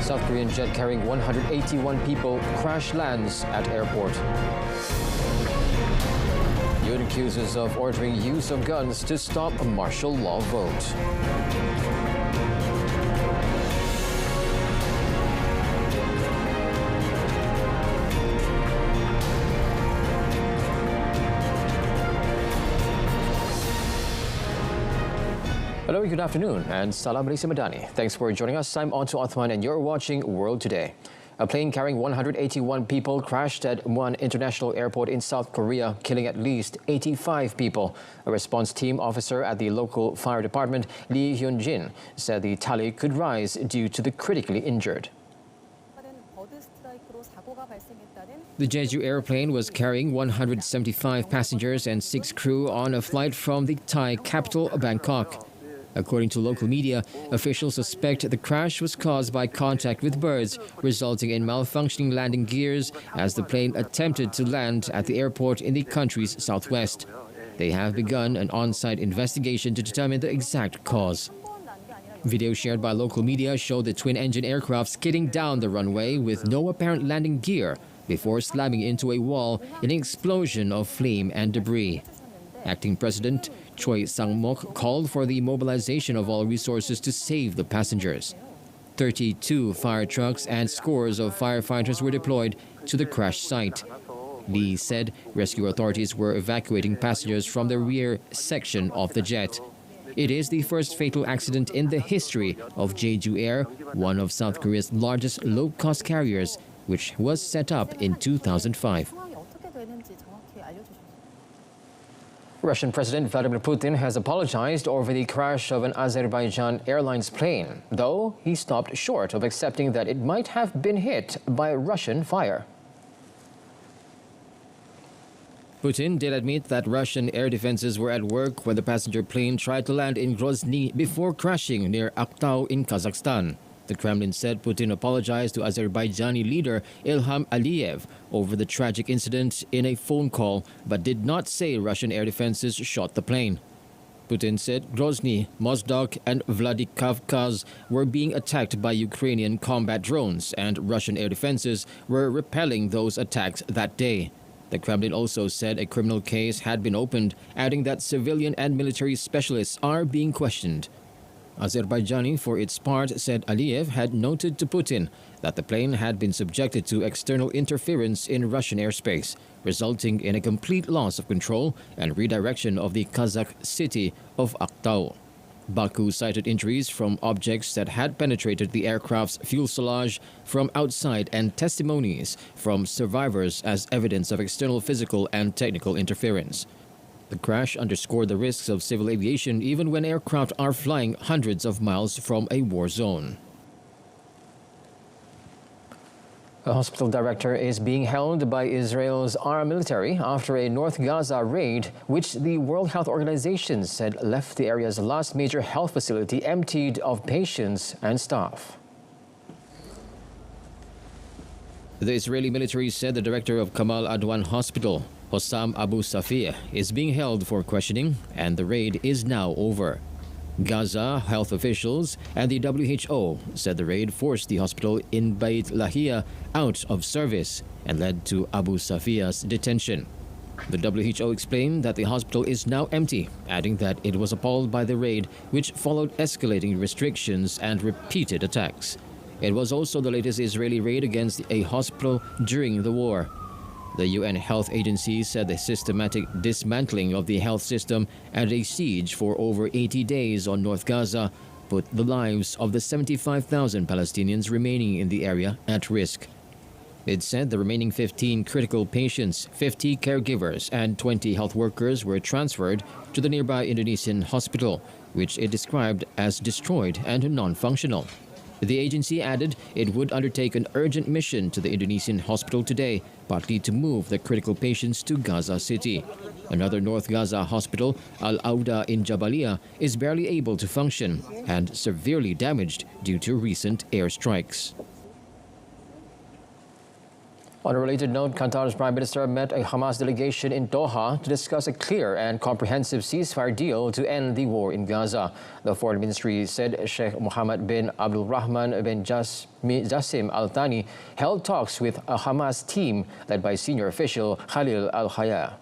South Korean jet carrying 181 people crash lands at airport. UN accuses of ordering use of guns to stop a martial law vote. Hello, good afternoon, and Salam Malaysia Madani. Thanks for joining us. I'm Onto Othman, and you're watching World Today. A plane carrying 181 people crashed at one international airport in South Korea, killing at least 85 people. A response team officer at the local fire department, Lee Hyun-jin, said the tally could rise due to the critically injured. The Jeju airplane was carrying 175 passengers and 6 crew on a flight from the Thai capital, Bangkok. According to local media, officials suspect the crash was caused by contact with birds, resulting in malfunctioning landing gears as the plane attempted to land at the airport in the country's southwest. They have begun an on-site investigation to determine the exact cause. Video shared by local media showed the twin-engine aircraft skidding down the runway with no apparent landing gear before slamming into a wall in an explosion of flame and debris. Acting President Choi Sang-mok called for the mobilization of all resources to save the passengers. 32 fire trucks and scores of firefighters were deployed to the crash site. Lee said rescue authorities were evacuating passengers from the rear section of the jet. It is the first fatal accident in the history of Jeju Air, one of South Korea's largest low-cost carriers, which was set up in 2005. Russian President Vladimir Putin has apologized over the crash of an Azerbaijan Airlines plane, though he stopped short of accepting that it might have been hit by Russian fire. Putin did admit that Russian air defenses were at work when the passenger plane tried to land in Grozny before crashing near Aktau in Kazakhstan. The Kremlin said Putin apologized to Azerbaijani leader Ilham Aliyev over the tragic incident in a phone call, but did not say Russian air defenses shot the plane. Putin said Grozny, Mozdok, and Vladikavkaz were being attacked by Ukrainian combat drones, and Russian air defenses were repelling those attacks that day. The Kremlin also said a criminal case had been opened, adding that civilian and military specialists are being questioned. Azerbaijani, for its part, said Aliyev had noted to Putin that the plane had been subjected to external interference in Russian airspace, resulting in a complete loss of control and redirection of the Kazakh city of Aktau. Baku cited injuries from objects that had penetrated the aircraft's fuselage from outside and testimonies from survivors as evidence of external physical and technical interference. The crash underscored the risks of civil aviation even when aircraft are flying hundreds of miles from a war zone. A hospital director is being held by Israel's armed military after a North Gaza raid, which the World Health Organization said left the area's last major health facility emptied of patients and staff. The Israeli military said the director of Kamal Adwan Hospital, Hossam Abu Safir, is being held for questioning, and the raid is now over. Gaza health officials and the WHO said the raid forced the hospital in Beit Lahia out of service and led to Abu Safir's detention. The WHO explained that the hospital is now empty, adding that it was appalled by the raid, which followed escalating restrictions and repeated attacks. It was also the latest Israeli raid against a hospital during the war. The UN Health Agency said the systematic dismantling of the health system and a siege for over 80 days on North Gaza put the lives of the 75,000 Palestinians remaining in the area at risk. It said the remaining 15 critical patients, 50 caregivers, and 20 health workers were transferred to the nearby Indonesian hospital, which it described as destroyed and non-functional. The agency added it would undertake an urgent mission to the Indonesian hospital today, partly to move the critical patients to Gaza City. Another North Gaza hospital, Al-Auda in Jabalia, is barely able to function and severely damaged due to recent airstrikes. On a related note, Qatar's Prime Minister met a Hamas delegation in Doha to discuss a clear and comprehensive ceasefire deal to end the war in Gaza. The Foreign Ministry said Sheikh Mohammed bin Abdul Rahman bin Jassim Al Thani held talks with a Hamas team led by senior official Khalil Al Hayya.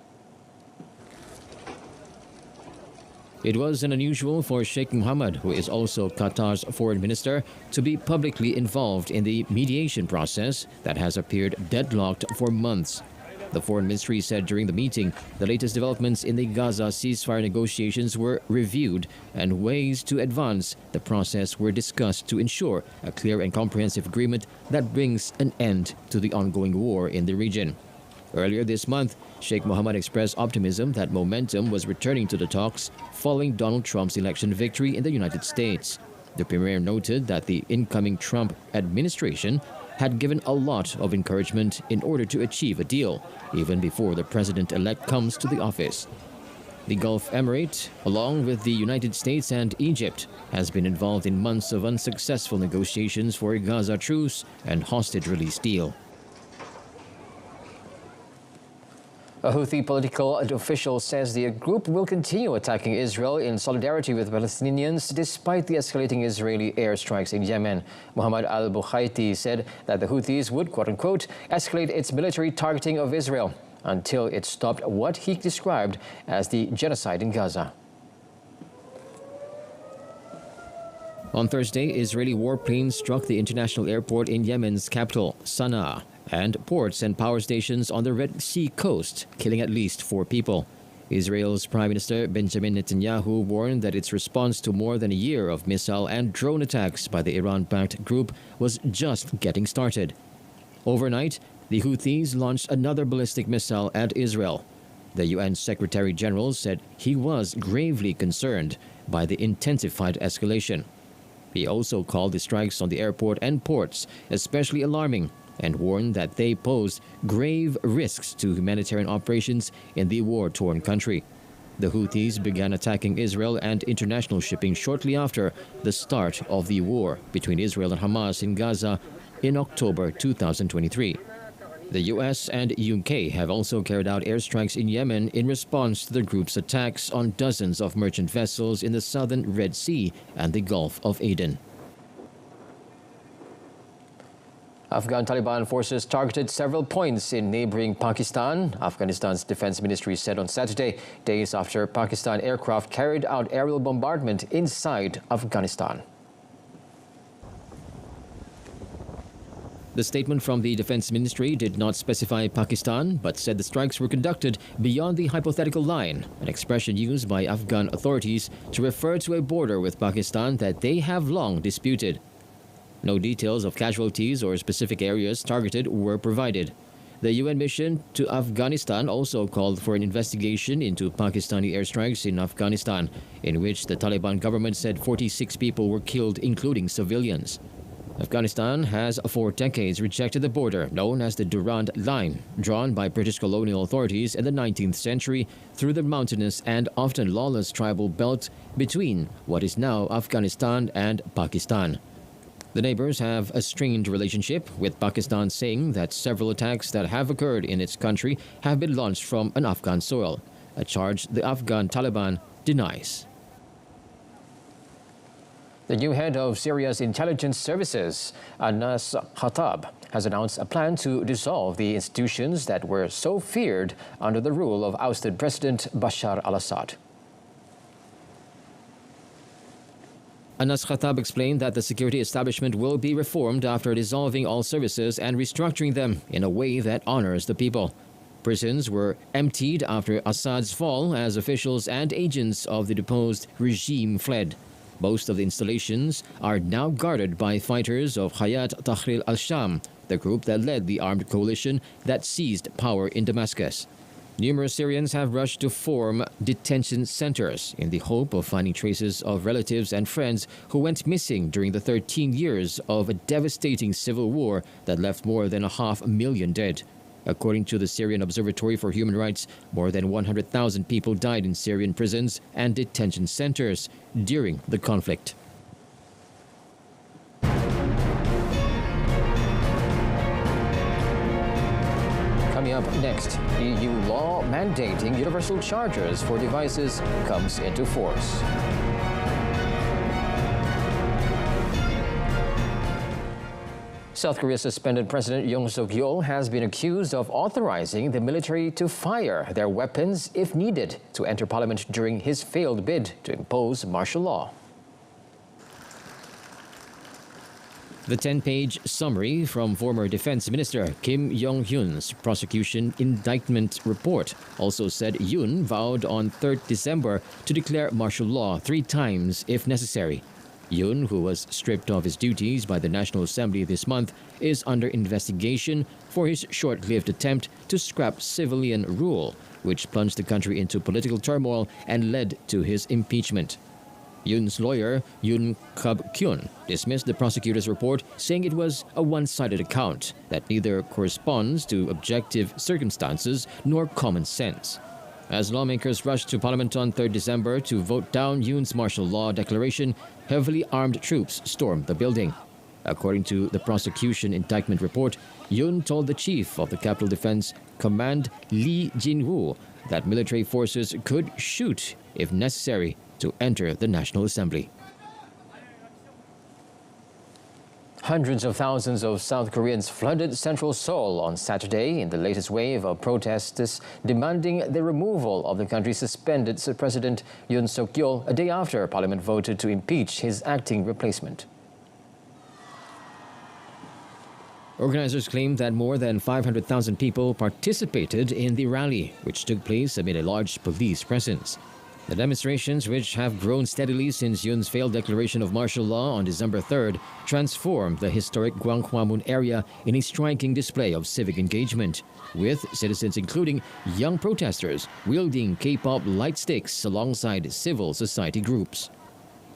It was unusual for Sheikh Mohammed, who is also Qatar's foreign minister, to be publicly involved in the mediation process that has appeared deadlocked for months. The foreign ministry said during the meeting the latest developments in the Gaza ceasefire negotiations were reviewed and ways to advance the process were discussed to ensure a clear and comprehensive agreement that brings an end to the ongoing war in the region. Earlier this month, Sheikh Mohammed expressed optimism that momentum was returning to the talks following Donald Trump's election victory in the United States. The premier noted that the incoming Trump administration had given a lot of encouragement in order to achieve a deal, even before the president-elect comes to the office. The Gulf Emirate, along with the United States and Egypt, has been involved in months of unsuccessful negotiations for a Gaza truce and hostage release deal. A Houthi political official says the group will continue attacking Israel in solidarity with Palestinians despite the escalating Israeli airstrikes in Yemen. Muhammad al-Bukhaiti said that the Houthis would, quote-unquote, escalate its military targeting of Israel until it stopped what he described as the genocide in Gaza. On Thursday, Israeli warplanes struck the international airport in Yemen's capital, Sana'a, and ports and power stations on the Red Sea coast, killing at least 4 people. Israel's Prime Minister Benjamin Netanyahu warned that its response to more than a year of missile and drone attacks by the Iran-backed group was just getting started. Overnight, the Houthis launched another ballistic missile at Israel. The UN Secretary General said he was gravely concerned by the intensified escalation. He also called the strikes on the airport and ports especially alarming and warned that they posed grave risks to humanitarian operations in the war-torn country. The Houthis began attacking Israel and international shipping shortly after the start of the war between Israel and Hamas in Gaza in October 2023. The US and UK have also carried out airstrikes in Yemen in response to the group's attacks on dozens of merchant vessels in the southern Red Sea and the Gulf of Aden. Afghan Taliban forces targeted several points in neighboring Pakistan, Afghanistan's defense ministry said on Saturday, days after Pakistan aircraft carried out aerial bombardment inside Afghanistan. The statement from the defense ministry did not specify Pakistan, but said the strikes were conducted beyond the hypothetical line, an expression used by Afghan authorities to refer to a border with Pakistan that they have long disputed. No details of casualties or specific areas targeted were provided. The UN mission to Afghanistan also called for an investigation into Pakistani airstrikes in Afghanistan, in which the Taliban government said 46 people were killed, including civilians. Afghanistan has for decades rejected the border known as the Durand Line, drawn by British colonial authorities in the 19th century through the mountainous and often lawless tribal belt between what is now Afghanistan and Pakistan. The neighbors have a strained relationship, with Pakistan saying that several attacks that have occurred in its country have been launched from an Afghan soil, a charge the Afghan Taliban denies. The new head of Syria's intelligence services, Anas Khattab, has announced a plan to dissolve the institutions that were so feared under the rule of ousted President Bashar al-Assad. Anas Khattab explained that the security establishment will be reformed after dissolving all services and restructuring them in a way that honors the people. Prisons were emptied after Assad's fall as officials and agents of the deposed regime fled. Most of the installations are now guarded by fighters of Hayat Tahrir al-Sham, the group that led the armed coalition that seized power in Damascus. Numerous Syrians have rushed to form detention centers in the hope of finding traces of relatives and friends who went missing during the 13 years of a devastating civil war that left more than 500,000 dead. According to the Syrian Observatory for Human Rights, more than 100,000 people died in Syrian prisons and detention centers during the conflict. Coming up next, EU law mandating universal chargers for devices comes into force. South Korea's suspended President Yoon Suk-yeol has been accused of authorizing the military to fire their weapons if needed to enter parliament during his failed bid to impose martial law. The 10-page summary from former Defense Minister Kim Yong-hyun's prosecution indictment report also said Yoon vowed on 3rd December to declare martial law 3 times if necessary. Yoon, who was stripped of his duties by the National Assembly this month, is under investigation for his short-lived attempt to scrap civilian rule, which plunged the country into political turmoil and led to his impeachment. Yoon's lawyer, Yoon Kub-kyun, dismissed the prosecutor's report, saying it was a one-sided account that neither corresponds to objective circumstances nor common sense. As lawmakers rushed to Parliament on 3rd December to vote down Yoon's martial law declaration, heavily armed troops stormed the building. According to the prosecution indictment report, Yoon told the chief of the Capital Defense Command, Lee Jin-woo, that military forces could shoot if necessary to enter the National Assembly. Hundreds of thousands of South Koreans flooded central Seoul on Saturday in the latest wave of protests demanding the removal of the country's suspended President Yoon Suk-yeol a day after Parliament voted to impeach his acting replacement. Organizers claim that more than 500,000 people participated in the rally, which took place amid a large police presence. The demonstrations, which have grown steadily since Yoon's failed declaration of martial law on December 3rd, transformed the historic Gwanghwamun area in a striking display of civic engagement, with citizens including young protesters wielding K-pop light sticks alongside civil society groups.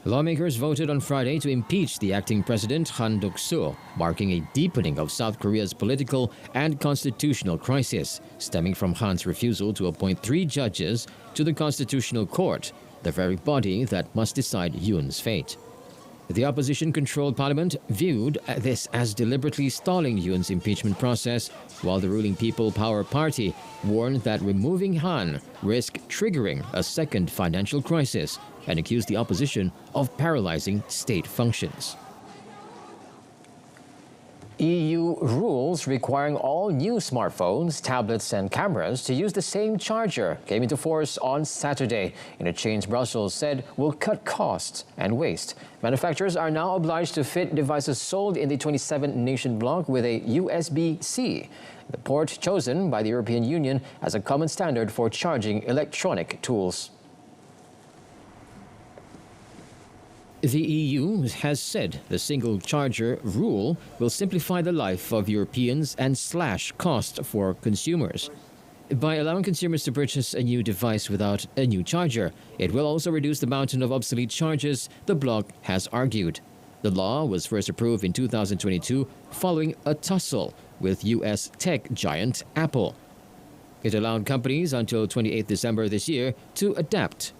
Lawmakers voted on Friday to impeach the acting president Han Duck-soo, marking a deepening of South Korea's political and constitutional crisis, stemming from Han's refusal to appoint 3 judges to the Constitutional Court, the very body that must decide Yoon's fate. The opposition-controlled parliament viewed this as deliberately stalling Yoon's impeachment process, while the ruling People Power Party warned that removing Han risked triggering a second financial crisis and accused the opposition of paralyzing state functions. EU rules requiring all new smartphones, tablets and cameras to use the same charger came into force on Saturday in a change Brussels said will cut costs and waste. Manufacturers are now obliged to fit devices sold in the 27-nation bloc with a USB-C, the port chosen by the European Union as a common standard for charging electronic tools. The EU has said the single charger rule will simplify the life of Europeans and slash cost for consumers. By allowing consumers to purchase a new device without a new charger, it will also reduce the mountain of obsolete charges, the bloc has argued. The law was first approved in 2022 following a tussle with U.S. tech giant Apple. It allowed companies until 28 December this year to adapt.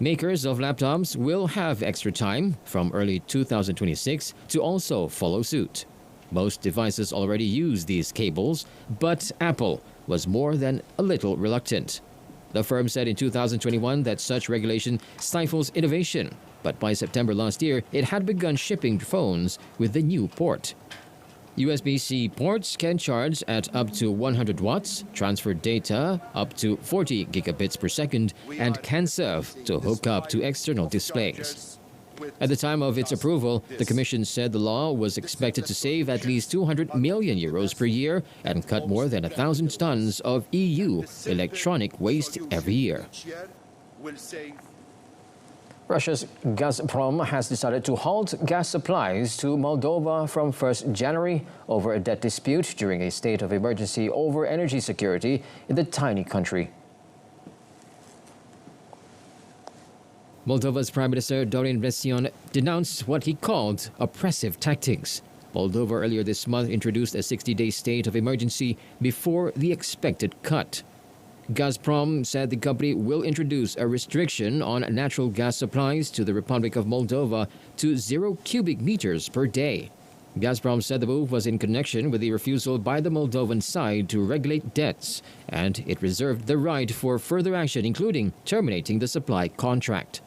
Makers of laptops will have extra time from early 2026 to also follow suit. Most devices already use these cables, but Apple was more than a little reluctant. The firm said in 2021 that such regulation stifles innovation, but by September last year, it had begun shipping phones with the new port. USB-C ports can charge at up to 100 watts, transfer data up to 40 gigabits per second, and can serve to hook up to external displays. At the time of its approval, the Commission said the law was expected to save at least 200 million euros per year and cut more than 1,000 tons of EU electronic waste every year. Russia's Gazprom has decided to halt gas supplies to Moldova from 1st January over a debt dispute during a state of emergency over energy security in the tiny country. Moldova's Prime Minister Dorin Bresion denounced what he called oppressive tactics. Moldova earlier this month introduced a 60-day state of emergency before the expected cut. Gazprom said the company will introduce a restriction on natural gas supplies to the Republic of Moldova to 0 cubic meters per day. Gazprom said the move was in connection with the refusal by the Moldovan side to regulate debts, and it reserved the right for further action, including terminating the supply contract.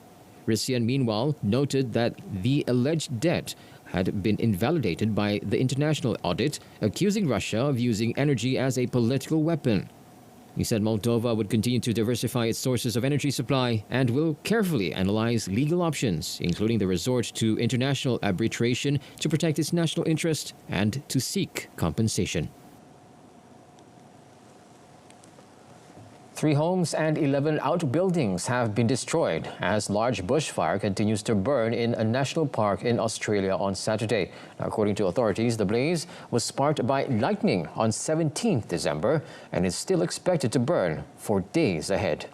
Russian, meanwhile, noted that the alleged debt had been invalidated by the international audit, accusing Russia of using energy as a political weapon. He said Moldova would continue to diversify its sources of energy supply and will carefully analyze legal options, including the resort to international arbitration to protect its national interest and to seek compensation. 3 homes and 11 outbuildings have been destroyed as large bushfire continues to burn in a national park in Australia on Saturday. Now, according to authorities, the blaze was sparked by lightning on 17th December and is still expected to burn for days ahead.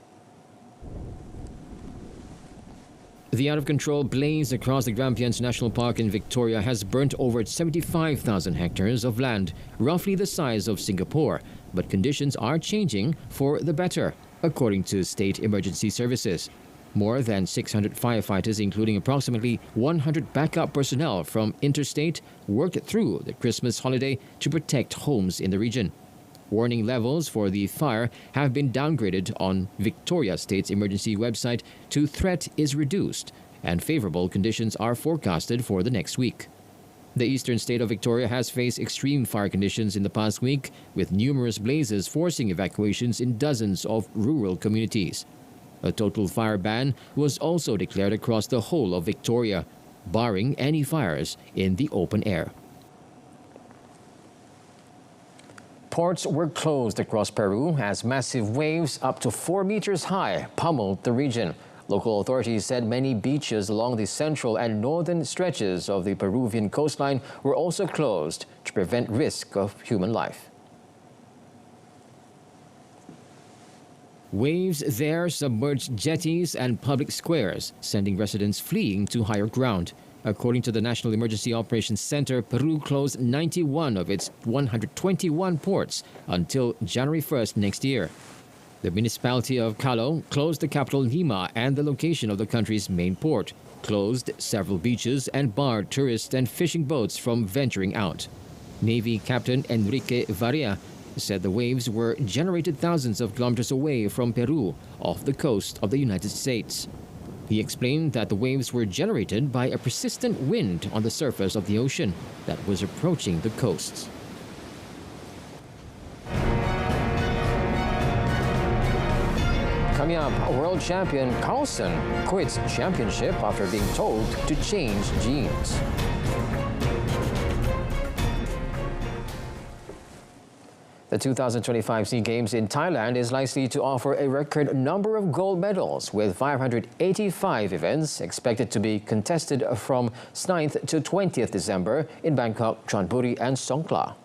The out-of-control blaze across the Grampians National Park in Victoria has burnt over 75,000 hectares of land, roughly the size of Singapore. But conditions are changing for the better, according to state emergency services. More than 600 firefighters, including approximately 100 backup personnel from interstate, worked through the Christmas holiday to protect homes in the region. Warning levels for the fire have been downgraded on Victoria State's emergency website to threat is reduced, and favorable conditions are forecasted for the next week. The eastern state of Victoria has faced extreme fire conditions in the past week, with numerous blazes forcing evacuations in dozens of rural communities. A total fire ban was also declared across the whole of Victoria, barring any fires in the open air. Ports were closed across Peru as massive waves up to 4 meters high pummeled the region. Local authorities said many beaches along the central and northern stretches of the Peruvian coastline were also closed to prevent risk of human life. Waves there submerged jetties and public squares, sending residents fleeing to higher ground. According to the National Emergency Operations Center, Peru closed 91 of its 121 ports until January 1st next year. The municipality of Callao closed the capital Lima and the location of the country's main port, closed several beaches and barred tourists and fishing boats from venturing out. Navy Captain Enrique Varea said the waves were generated thousands of kilometers away from Peru, off the coast of the United States. He explained that the waves were generated by a persistent wind on the surface of the ocean that was approaching the coasts. Coming up, world champion Carlson quits championship after being told to change genes. The 2025 SEA Games in Thailand is likely to offer a record number of gold medals, with 585 events expected to be contested from 9th to 20th December in Bangkok, Chonburi and Songkhla.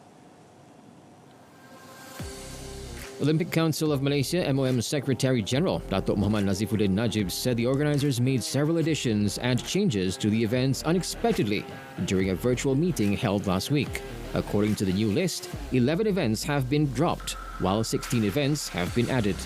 Olympic Council of Malaysia MOM Secretary General Datuk Muhammad Nazifuddin Najib said the organizers made several additions and changes to the events unexpectedly during a virtual meeting held last week. According to the new list, 11 events have been dropped, while 16 events have been added.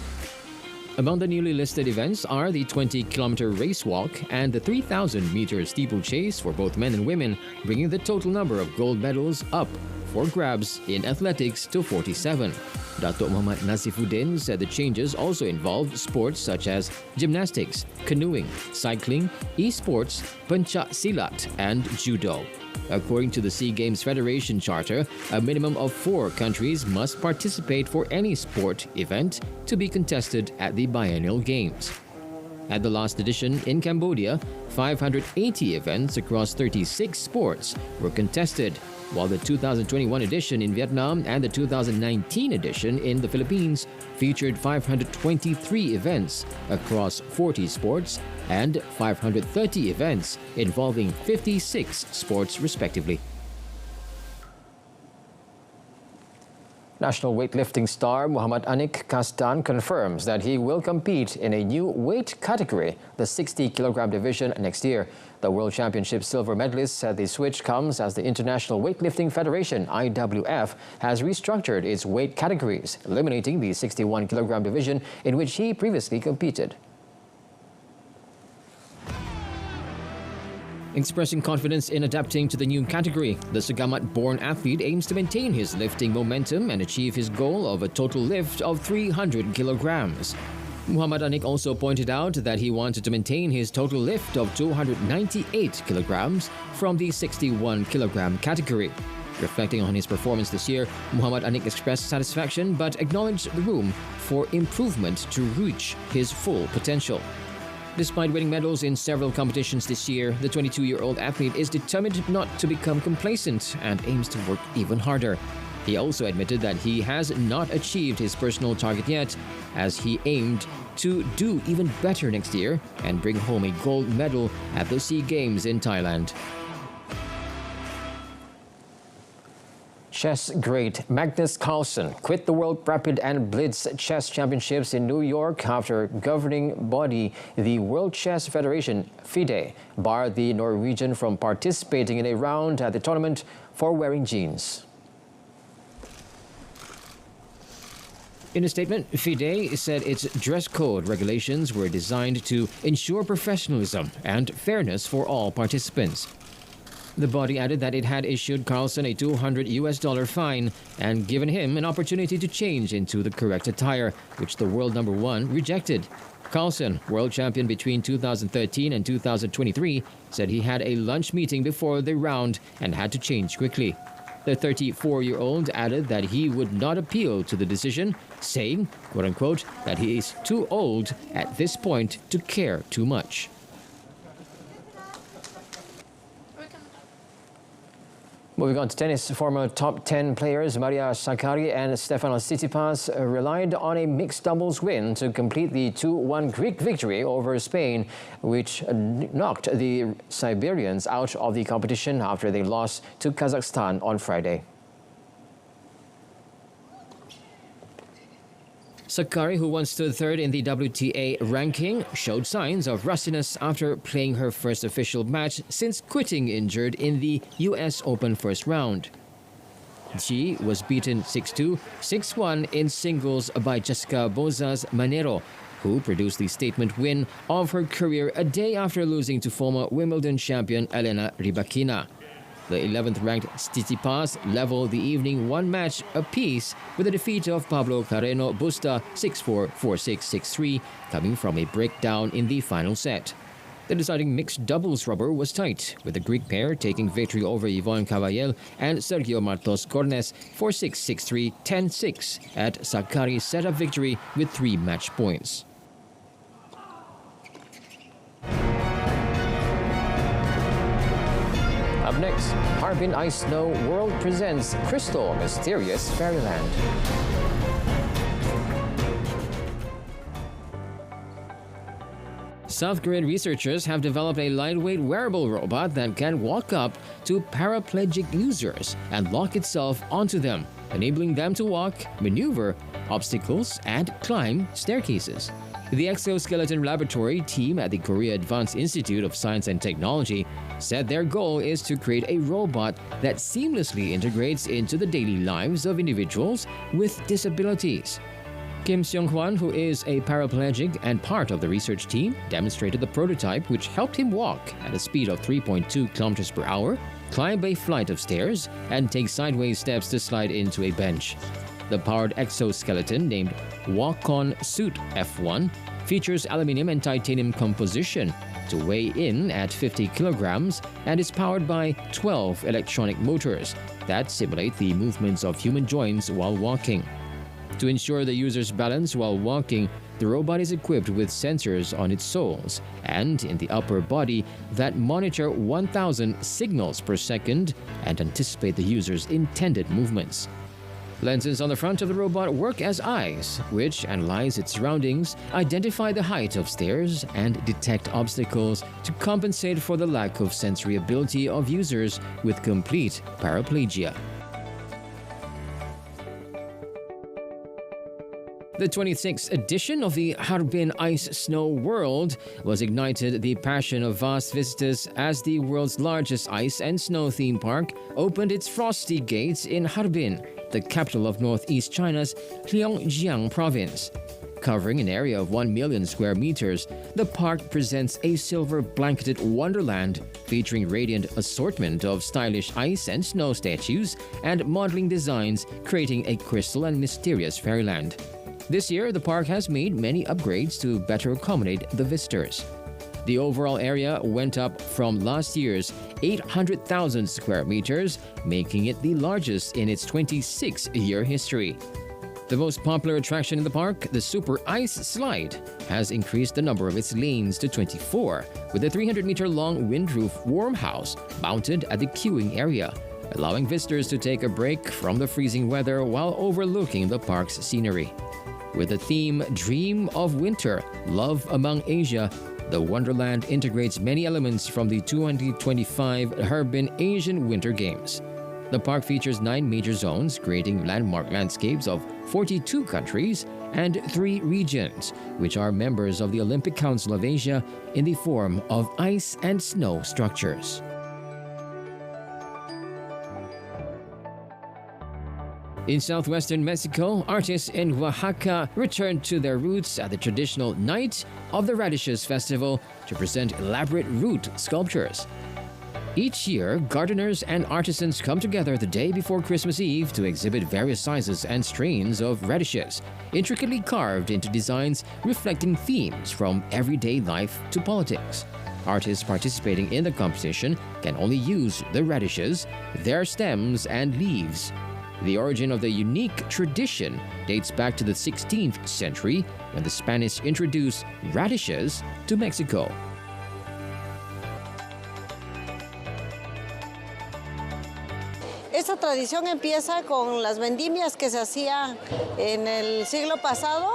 Among the newly listed events are the 20-kilometer race walk and the 3,000-meter steeplechase for both men and women, bringing the total number of gold medals up for grabs in athletics to 47. Datuk Muhammad Nazifuddin said the changes also involved sports such as gymnastics, canoeing, cycling, e-sports, pencak silat and judo. According to the SEA Games Federation Charter, a minimum of 4 countries must participate for any sport event to be contested at the biennial games. At the last edition in Cambodia, 580 events across 36 sports were contested, while the 2021 edition in Vietnam and the 2019 edition in the Philippines featured 523 events across 40 sports and 530 events involving 56 sports respectively. National weightlifting star Muhammad Anik Kastan confirms that he will compete in a new weight category, the 60-kilogram division, next year. The World Championship silver medalist said the switch comes as the International Weightlifting Federation, IWF, has restructured its weight categories, eliminating the 61-kilogram division in which he previously competed. Expressing confidence in adapting to the new category, the Sagamat-born athlete aims to maintain his lifting momentum and achieve his goal of a total lift of 300 kilograms. Muhammad Anik also pointed out that he wanted to maintain his total lift of 298 kilograms from the 61 kilogram category. Reflecting on his performance this year, Muhammad Anik expressed satisfaction but acknowledged the room for improvement to reach his full potential. Despite winning medals in several competitions this year, the 22-year-old athlete is determined not to become complacent and aims to work even harder. He also admitted that he has not achieved his personal target yet, as he aimed to do even better next year and bring home a gold medal at the SEA Games in Thailand. Chess great Magnus Carlson quit the World Rapid and Blitz Chess Championships in New York after governing body, the World Chess Federation, FIDE, barred the Norwegian from participating in a round at the tournament for wearing jeans. In a statement, FIDE said its dress code regulations were designed to ensure professionalism and fairness for all participants. The body added that it had issued Carlson a $200 fine and given him an opportunity to change into the correct attire, which the world number one rejected. Carlson, world champion between 2013 and 2023, said he had a lunch meeting before the round and had to change quickly. The 34-year-old added that he would not appeal to the decision, saying, quote-unquote, that he is too old at this point to care too much. Moving on to tennis, former top 10 players Maria Sakkari and Stefanos Tsitsipas relied on a mixed doubles win to complete the 2-1 Greek victory over Spain, which knocked the Siberians out of the competition after they lost to Kazakhstan on Friday. Sakkari, who once stood third in the WTA ranking, showed signs of rustiness after playing her first official match since quitting injured in the US Open first round. She was beaten 6-2, 6-1 in singles by Jessica Bozas Manero, who produced the statement win of her career a day after losing to former Wimbledon champion Elena Rybakina. The 11th-ranked Tsitsipas leveled the evening one match apiece with a defeat of Pablo Carreno Busta 6-4, 4-6, 6-3, coming from a breakdown in the final set. The deciding mixed doubles rubber was tight, with the Greek pair taking victory over Yvonne Cavallel and Sergio Martos Cornes 4-6, 6-3, 10-6 at Sakkari's set-up victory with 3 match points. Up next, Harbin Ice Snow World presents Crystal Mysterious Fairyland. South Korean researchers have developed a lightweight wearable robot that can walk up to paraplegic users and lock itself onto them, enabling them to walk, maneuver obstacles, and climb staircases. The exoskeleton laboratory team at the Korea Advanced Institute of Science and Technology said their goal is to create a robot that seamlessly integrates into the daily lives of individuals with disabilities. Kim Seong-hwan, who is a paraplegic and part of the research team, demonstrated the prototype, which helped him walk at a speed of 3.2 kilometers per hour, climb a flight of stairs, and take sideways steps to slide into a bench. The powered exoskeleton, named Walk-On Suit F1, features aluminium and titanium composition to weigh in at 50 kilograms and is powered by 12 electronic motors that simulate the movements of human joints while walking. To ensure the user's balance while walking, the robot is equipped with sensors on its soles and in the upper body that monitor 1,000 signals per second and anticipate the user's intended movements. Lenses on the front of the robot work as eyes, which analyze its surroundings, identify the height of stairs, and detect obstacles to compensate for the lack of sensory ability of users with complete paraplegia. The 26th edition of the Harbin Ice Snow World was ignited the passion of vast visitors as the world's largest ice and snow theme park opened its frosty gates in Harbin, the capital of northeast China's Liangjiang province. Covering an area of 1 million square meters, the park presents a silver-blanketed wonderland featuring radiant assortment of stylish ice and snow statues and modeling designs, creating a crystal and mysterious fairyland. This year, the park has made many upgrades to better accommodate the visitors. The overall area went up from last year's 800,000 square meters, making it the largest in its 26-year history. The most popular attraction in the park, the Super Ice Slide, has increased the number of its lanes to 24, with a 300-meter-long windroof warm house mounted at the queuing area, allowing visitors to take a break from the freezing weather while overlooking the park's scenery. With the theme Dream of Winter, Love Among Asia, the Wonderland integrates many elements from the 2025 Harbin Asian Winter Games. The park features 9 major zones, creating landmark landscapes of 42 countries and 3 regions, which are members of the Olympic Council of Asia in the form of ice and snow structures. In southwestern Mexico, artists in Oaxaca returned to their roots at the traditional Night of the Radishes festival to present elaborate root sculptures. Each year, gardeners and artisans come together the day before Christmas Eve to exhibit various sizes and strains of radishes, intricately carved into designs reflecting themes from everyday life to politics. Artists participating in the competition can only use the radishes, their stems, and leaves. The origin of the unique tradition dates back to the 16th century when the Spanish introduced radishes to Mexico. Esta tradición empieza con las vendimias que se hacían en el siglo pasado,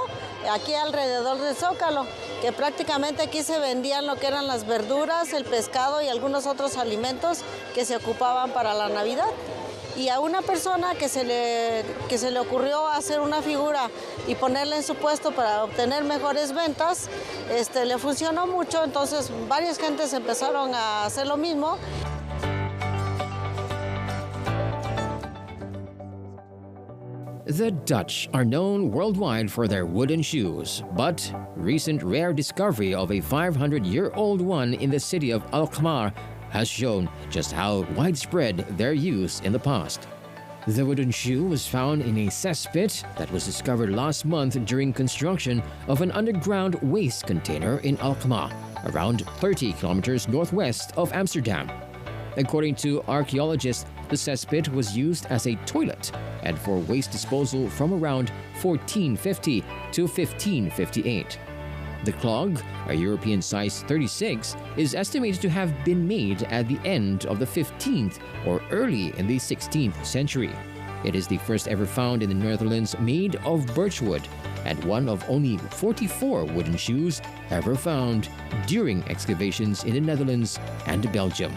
aquí alrededor del Zócalo, que prácticamente aquí se vendían lo que eran las verduras, el pescado y algunos otros alimentos que se ocupaban para la Navidad. Y a una persona que se le ocurrió hacer una figura y ponerla en su puesto para obtener mejores ventas, le funcionó mucho, entonces varias gentes empezaron a hacer lo mismo. The Dutch are known worldwide for their wooden shoes, but recent rare discovery of a 500-year-old one in the city of Alkmaar has shown just how widespread their use in the past. The wooden shoe was found in a cesspit that was discovered last month during construction of an underground waste container in Alkmaar, around 30 kilometers northwest of Amsterdam. According to archaeologists, the cesspit was used as a toilet and for waste disposal from around 1450 to 1558. The clog, a European size 36, is estimated to have been made at the end of the 15th or early in the 16th century. It is the first ever found in the Netherlands made of birchwood and one of only 44 wooden shoes ever found during excavations in the Netherlands and Belgium.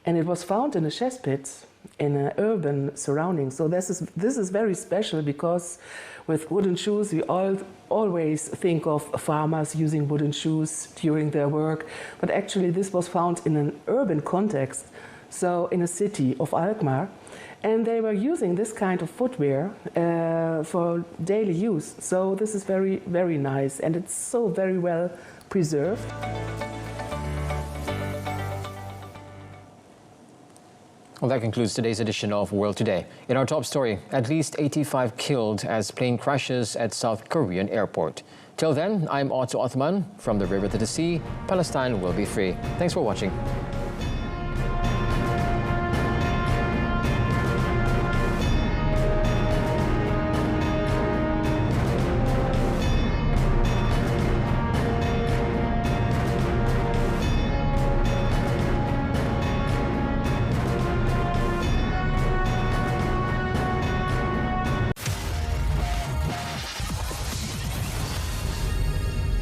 And it was found in a cesspit in an urban surrounding. So this is very special because with wooden shoes we always think of farmers using wooden shoes during their work, but actually this was found in an urban context, so in a city of Alkmaar, and they were using this kind of footwear for daily use. So this is very, very nice, and it's so very well preserved. Well, that concludes today's edition of World Today. In our top story, at least 85 killed as plane crashes at South Korean airport. Till then, I'm Otto Othman. From the river to the sea, Palestine will be free. Thanks for watching.